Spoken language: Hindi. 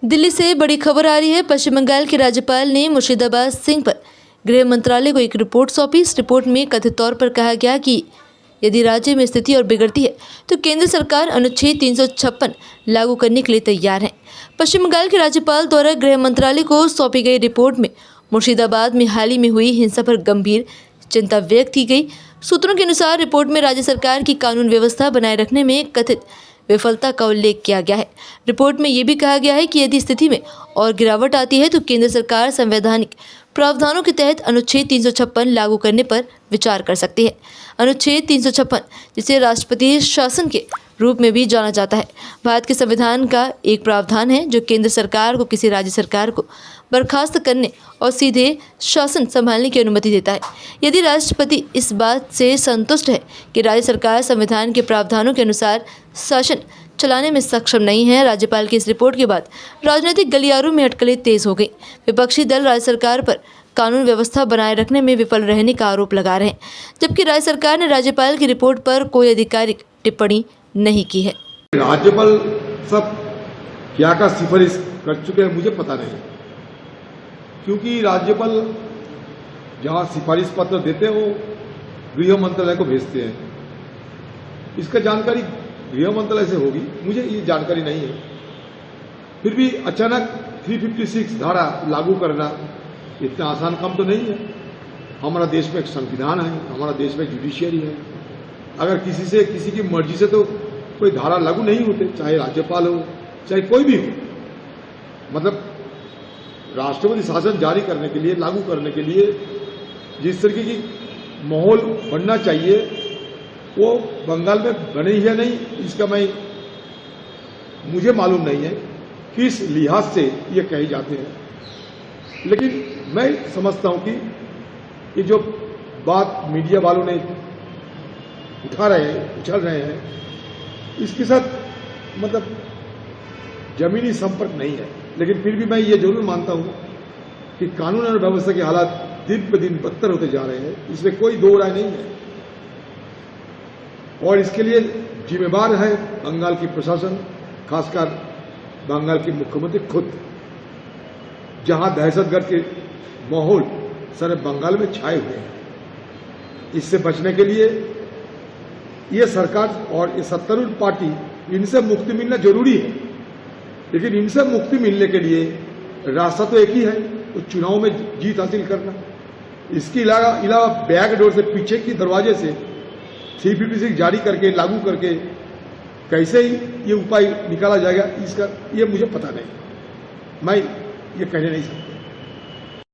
दिल्ली से बड़ी खबर आ रही है। पश्चिम बंगाल के राज्यपाल ने मुर्शिदाबाद सिंह पर गृह मंत्रालय को एक रिपोर्ट सौंपी। इस रिपोर्ट में कथित तौर पर कहा गया कि यदि राज्य में स्थिति और बिगड़ती है तो केंद्र सरकार अनुच्छेद 356 लागू करने के लिए तैयार है। पश्चिम बंगाल के राज्यपाल द्वारा गृह मंत्रालय को सौंपी गई रिपोर्ट में मुर्शिदाबाद में हाल ही में हुई हिंसा पर गंभीर चिंता व्यक्त की गई। सूत्रों के अनुसार रिपोर्ट में राज्य सरकार की कानून व्यवस्था बनाए रखने में कथित विफलता का उल्लेख किया गया है। रिपोर्ट में ये भी कहा गया है कि यदि स्थिति में और गिरावट आती है तो केंद्र सरकार संवैधानिक प्रावधानों के तहत अनुच्छेद 356 लागू करने पर विचार कर सकती है। अनुच्छेद 356, जिसे राष्ट्रपति शासन के रूप में भी जाना जाता है, भारत के संविधान का एक प्रावधान है जो केंद्र सरकार को किसी राज्य सरकार को बर्खास्त करने और सीधे शासन संभालने की अनुमति देता है। यदि राष्ट्रपति इस बात से संतुष्ट है कि राज्य सरकार संविधान के प्रावधानों के अनुसार शासन चलाने में सक्षम नहीं है। राज्यपाल की इस रिपोर्ट के बाद राजनीतिक गलियारों में अटकलें तेज हो गई। विपक्षी दल राज्य सरकार पर कानून व्यवस्था बनाए रखने में विफल रहने का आरोप लगा रहे हैं, जबकि राज्य सरकार ने राज्यपाल की रिपोर्ट पर कोई आधिकारिक टिप्पणी नहीं की है। राज्यपाल सब क्या का सिफारिश कर चुके हैं मुझे पता नहीं, क्योंकि राज्यपाल जहां सिफारिश पत्र देते हैं वो गृह मंत्रालय को भेजते हैं। इसका जानकारी गृह मंत्रालय से होगी, मुझे ये जानकारी नहीं है। फिर भी अचानक 356 धारा लागू करना इतना आसान काम तो नहीं है। हमारा देश में एक संविधान है, हमारा देश में जुडिशियरी है। अगर किसी की मर्जी से तो कोई धारा लागू नहीं होते, चाहे राज्यपाल हो चाहे कोई भी हो। मतलब राष्ट्रपति शासन जारी करने के लिए, लागू करने के लिए जिस तरीके की माहौल बनना चाहिए वो बंगाल में बने ही है नहीं, इसका मुझे मालूम नहीं है किस लिहाज से ये कहे जाते हैं। लेकिन मैं समझता हूं कि ये जो बात मीडिया वालों ने उछल रहे हैं, इसके साथ मतलब जमीनी संपर्क नहीं है। लेकिन फिर भी मैं ये जरूर मानता हूं कि कानून और व्यवस्था के हालात दिन पर दिन बदतर होते जा रहे हैं, इसमें कोई दो राय नहीं है। और इसके लिए जिम्मेवार है बंगाल की प्रशासन, खासकर बंगाल के मुख्यमंत्री खुद। जहां दहशतगर्द के माहौल सारे बंगाल में छाए हुए हैं, इससे बचने के लिए ये सरकार और ये सत्तारूढ़ पार्टी, इनसे मुक्ति मिलना जरूरी है। लेकिन इनसे मुक्ति मिलने के लिए रास्ता तो एक ही है, तो चुनाव में जीत हासिल करना। इसके अलावा बैक डोर से, पीछे की दरवाजे से 356 जारी करके, लागू करके कैसे ये उपाय निकाला जाएगा, इसका ये मुझे पता नहीं। मैं ये कहने नहीं सकता।